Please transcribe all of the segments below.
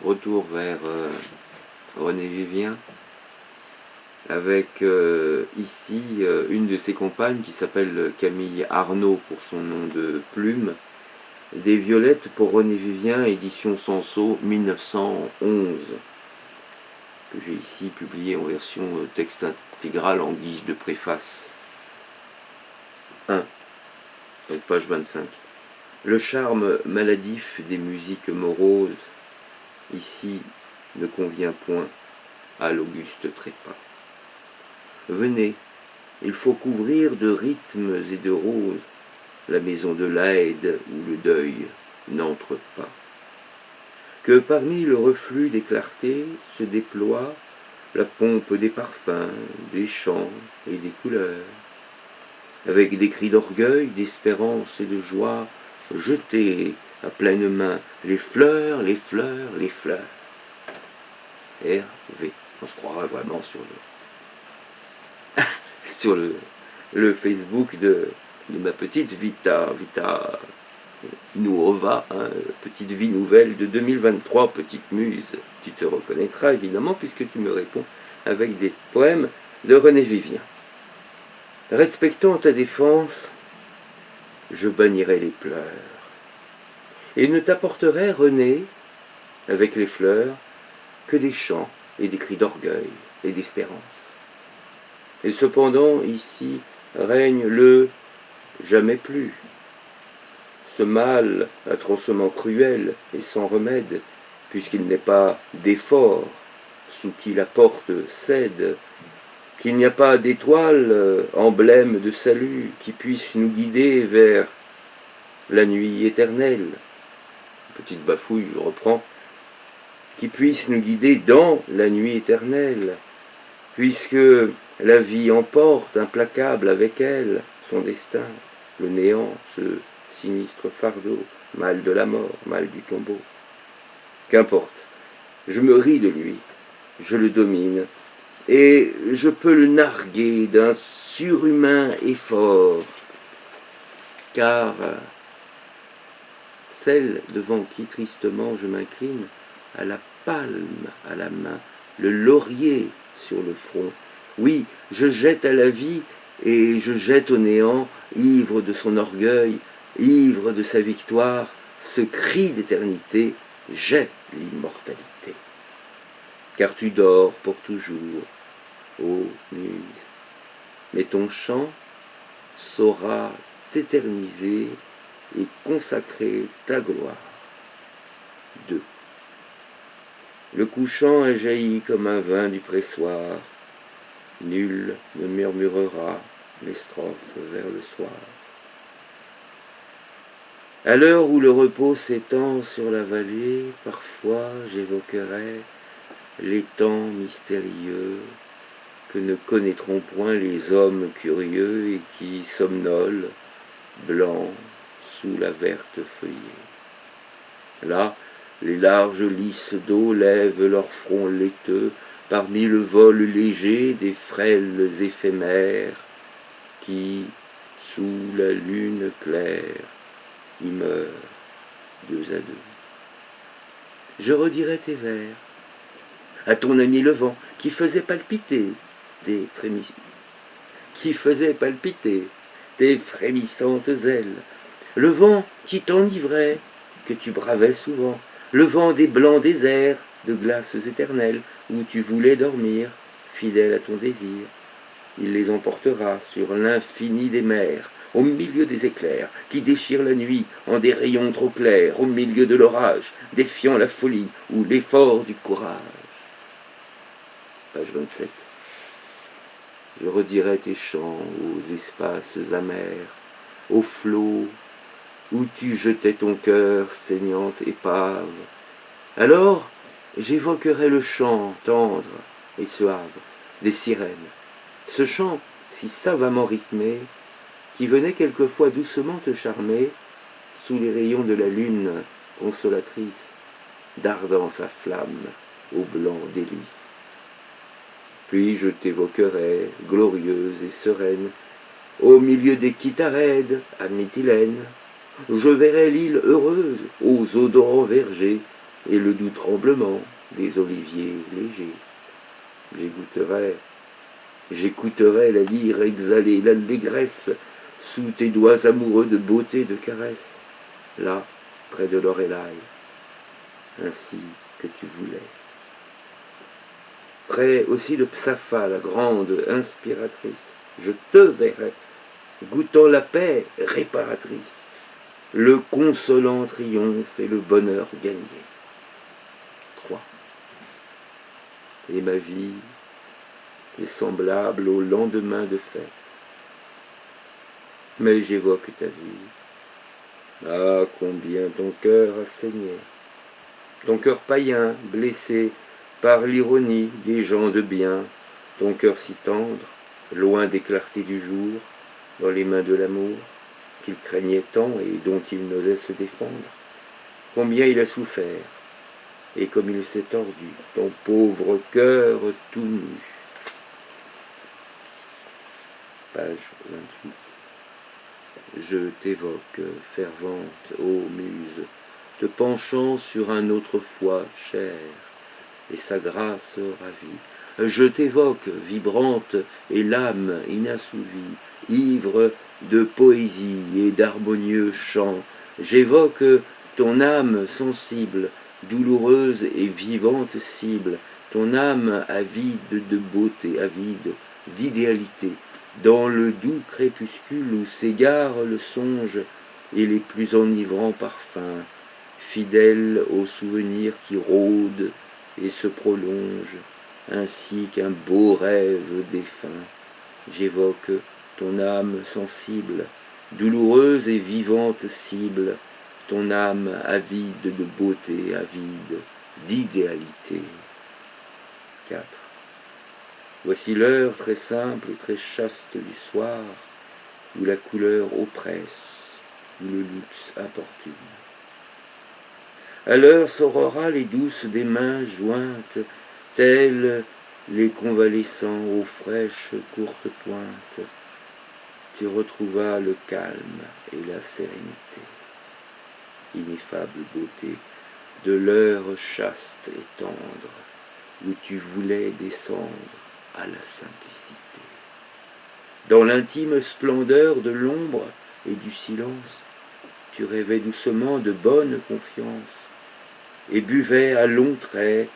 retour vers René Vivien, avec ici une de ses compagnes qui s'appelle Camille Arnaud pour son nom de plume, des violettes pour René Vivien, édition Sanso 1911, que j'ai ici publié en version texte intégral en guise de préface. 1, donc page 25. Le charme maladif des musiques moroses, ici, ne convient point à l'auguste trépas. Venez, il faut couvrir de rythmes et de roses la maison de l'Aède où le deuil n'entre pas. Que parmi le reflux des clartés se déploie la pompe des parfums, des chants et des couleurs, avec des cris d'orgueil, d'espérance et de joie, jetez à pleine main les fleurs, les fleurs, les fleurs. R.V. On se croirait vraiment sur le Facebook de ma petite Vita Nuova, petite vie nouvelle de 2023, petite muse. Tu te reconnaîtras évidemment puisque tu me réponds avec des poèmes de René Vivien. Respectant ta défense, je bannirai les pleurs, et ne t'apporterai, René, avec les fleurs, que des chants et des cris d'orgueil et d'espérance. Et cependant, ici, règne le jamais plus. Ce mal atrocement cruel et sans remède, puisqu'il n'est pas d'effort sous qui la porte cède, qu'il n'y a pas d'étoile, emblème de salut, qui puisse nous guider vers la nuit éternelle. Petite bafouille, je reprends. Qui puisse nous guider dans la nuit éternelle, puisque la vie emporte implacable avec elle son destin, le néant, ce sinistre fardeau, mal de la mort, mal du tombeau. Qu'importe, je me ris de lui, je le domine, et je peux le narguer d'un surhumain effort, car celle devant qui tristement je m'incline a la palme à la main, le laurier sur le front. Oui, je jette à la vie et je jette au néant, ivre de son orgueil, ivre de sa victoire, ce cri d'éternité, j'ai l'immortalité. Car tu dors pour toujours, ô muse, mais ton chant saura t'éterniser et consacrer ta gloire. 2. Le couchant a jailli comme un vin du pressoir, nul ne murmurera les strophes vers le soir. À l'heure où le repos s'étend sur la vallée, parfois j'évoquerai les temps mystérieux que ne connaîtront point les hommes curieux et qui somnolent, blancs, sous la verte feuillée. Là, les larges lys d'eau lèvent leurs fronts laiteux parmi le vol léger des frêles éphémères qui, sous la lune claire, y meurent deux à deux. Je redirai tes vers à ton ami le vent qui faisait palpiter tes frémissantes ailes, le vent qui t'enivrait, que tu bravais souvent, le vent des blancs déserts, de glaces éternelles, où tu voulais dormir, fidèle à ton désir. Il les emportera sur l'infini des mers, au milieu des éclairs, qui déchirent la nuit en des rayons trop clairs, au milieu de l'orage, défiant la folie ou l'effort du courage. Page 27. Je redirai tes chants aux espaces amers, aux flots où tu jetais ton cœur, saignante épave. Alors, j'évoquerai le chant tendre et suave des sirènes, ce chant si savamment rythmé, qui venait quelquefois doucement te charmer, sous les rayons de la lune consolatrice, dardant sa flamme au blanc délice. Puis je t'évoquerai, glorieuse et sereine, au milieu des Kitharèdes, à Mytilène. Je verrai l'île heureuse, aux odorants vergers, et le doux tremblement des oliviers légers. J'écouterai la lyre exhaler l'allégresse sous tes doigts amoureux de beauté, de caresse, là, près de Lorelai, ainsi que tu voulais. Près aussi de Psapha, la grande inspiratrice, je te verrai, goûtant la paix réparatrice, le consolant triomphe et le bonheur gagné. 3. Et ma vie est semblable au lendemain de fête. Mais j'évoque ta vie. Ah, combien ton cœur a saigné. Ton cœur païen, blessé par l'ironie des gens de bien, ton cœur si tendre, loin des clartés du jour, dans les mains de l'amour, qu'il craignait tant et dont il n'osait se défendre. Combien il a souffert, et comme il s'est tordu, ton pauvre cœur tout nu. Page 28. Je t'évoque, fervente, ô muse, te penchant sur un autre foie cher, et sa grâce ravie. Je t'évoque, vibrante et l'âme inassouvie, ivre de poésie et d'harmonieux chants. J'évoque ton âme sensible, douloureuse et vivante cible, ton âme avide de beauté, avide d'idéalité, dans le doux crépuscule où s'égare le songe et les plus enivrants parfums, fidèle aux souvenirs qui rôdent et se prolongent, ainsi qu'un beau rêve défunt. J'évoque ton âme sensible, douloureuse et vivante cible, ton âme avide de beauté, avide d'idéalité. 4. Voici l'heure très simple et très chaste du soir, où la couleur oppresse, où le luxe importune. À l'heure s'aurora les douces des mains jointes, telles les convalescents aux fraîches courtes pointes. Tu retrouvas le calme et la sérénité, ineffable beauté de l'heure chaste et tendre, où tu voulais descendre à la simplicité. Dans l'intime splendeur de l'ombre et du silence, tu rêvais doucement de bonne confiance et buvais à longs traits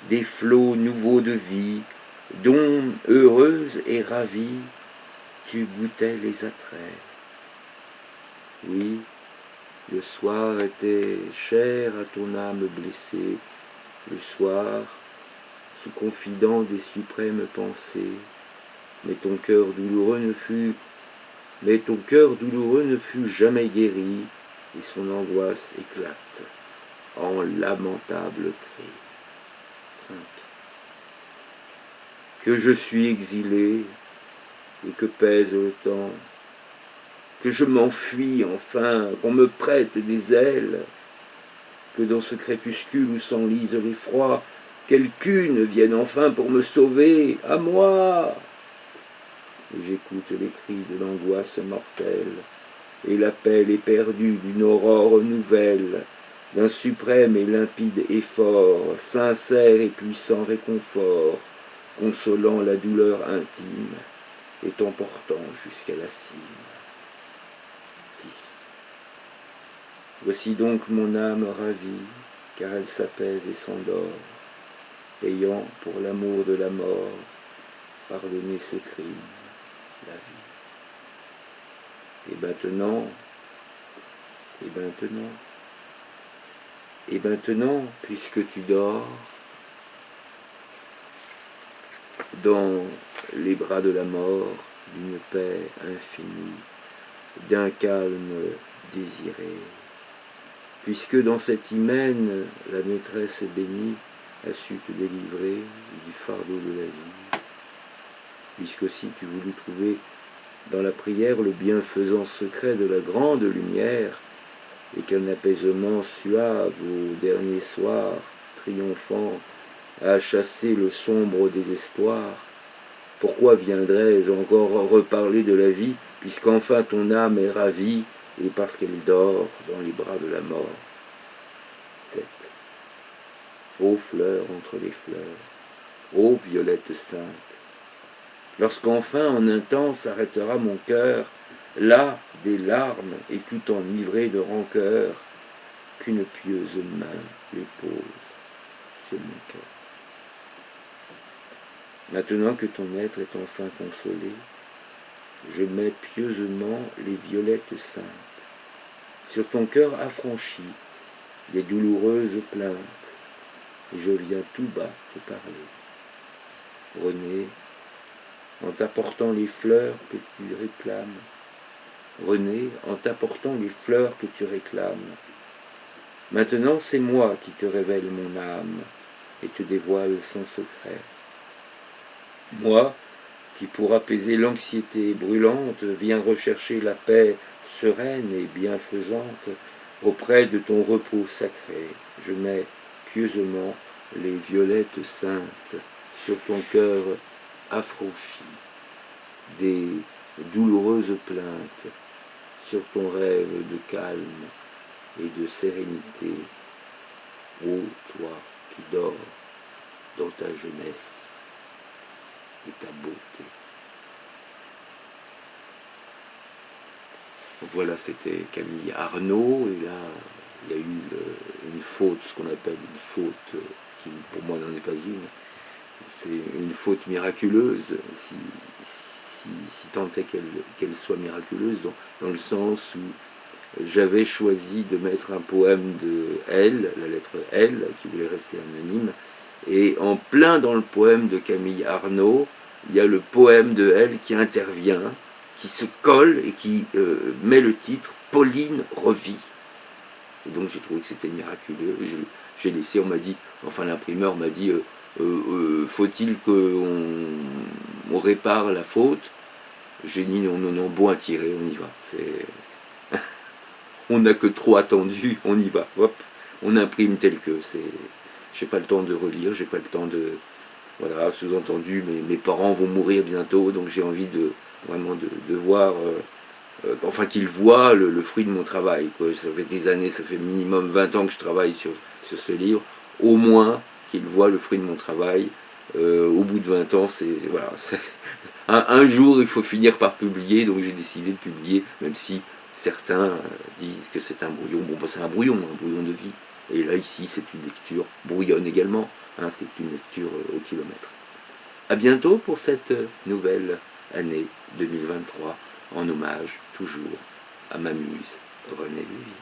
des flots nouveaux de vie, dont, heureuse et ravie, tu goûtais les attraits. Oui, le soir était cher à ton âme blessée, le soir, sous confident des suprêmes pensées, mais ton cœur douloureux ne fut jamais guéri, et son angoisse éclate en lamentable cri. 5. Que je suis exilé, et que pèse le temps, que je m'enfuis enfin, qu'on me prête des ailes, que dans ce crépuscule où s'enlisent les froids, quelqu'une vienne enfin pour me sauver, à moi. Et j'écoute les cris de l'angoisse mortelle, et l'appel éperdu d'une aurore nouvelle, d'un suprême et limpide effort, sincère et puissant réconfort, consolant la douleur intime et t'emportant jusqu'à la cime. 6. Voici donc mon âme ravie, car elle s'apaise et s'endort, ayant pour l'amour de la mort pardonné ce crime, la vie. Et maintenant, puisque tu dors dans les bras de la mort, d'une paix infinie, d'un calme désiré, puisque dans cet hymen la maîtresse bénie a su te délivrer du fardeau de la vie, puisque aussi tu voulus trouver dans la prière le bienfaisant secret de la grande lumière, et qu'un apaisement suave au dernier soir, triomphant, a chassé le sombre désespoir, pourquoi viendrais-je encore reparler de la vie, puisqu'enfin ton âme est ravie, et parce qu'elle dort dans les bras de la mort. 7. ô fleurs entre les fleurs, ô violette sainte. Lorsqu'enfin en un temps s'arrêtera mon cœur, là des larmes et tout enivré de rancœur, qu'une pieuse main les pose sur mon cœur. Maintenant que ton être est enfin consolé, je mets pieusement les violettes saintes sur ton cœur affranchi des douloureuses plaintes, et je viens tout bas te parler. René, en t'apportant les fleurs que tu réclames, René, en t'apportant les fleurs que tu réclames, maintenant c'est moi qui te révèle mon âme et te dévoile son secret. Moi, qui pour apaiser l'anxiété brûlante viens rechercher la paix sereine et bienfaisante auprès de ton repos sacré, je mets pieusement les violettes saintes sur ton cœur affranchi des douloureuses plaintes, sur ton rêve de calme et de sérénité, ô toi qui dors dans ta jeunesse et ta beauté. Donc voilà, c'était Camille Arnaud, et là, il y a eu une faute, ce qu'on appelle une faute, qui pour moi n'en est pas une, c'est une faute miraculeuse, si tant est qu'elle soit miraculeuse, dans le sens où j'avais choisi de mettre un poème de L, la lettre L, qui voulait rester anonyme, et en plein dans le poème de Camille Arnaud, il y a le poème de L qui intervient, qui se colle et qui met le titre « Pauline revit ». Et donc j'ai trouvé que c'était miraculeux, j'ai laissé, on m'a dit, enfin l'imprimeur m'a dit faut-il qu'on répare la faute? J'ai dit non, non, non, bon à tirer, on y va. On n'a que trop attendu, on y va. Hop, on imprime tel que. J'ai pas le temps de relire, j'ai pas le temps de. Voilà, sous-entendu, mes parents vont mourir bientôt, donc j'ai envie de vraiment de voir. Enfin, qu'ils voient le fruit de mon travail, quoi. Ça fait des années, ça fait minimum 20 ans que je travaille sur ce livre. Au moins qu'ils voient le fruit de mon travail. Au bout de 20 ans, voilà, un jour il faut finir par publier, donc j'ai décidé de publier, même si certains disent que c'est un brouillon. Bon, c'est un brouillon de vie. Et là, ici, c'est une lecture brouillonne également, hein, c'est une lecture au kilomètre. A bientôt pour cette nouvelle année 2023, en hommage toujours à ma muse René Lévy.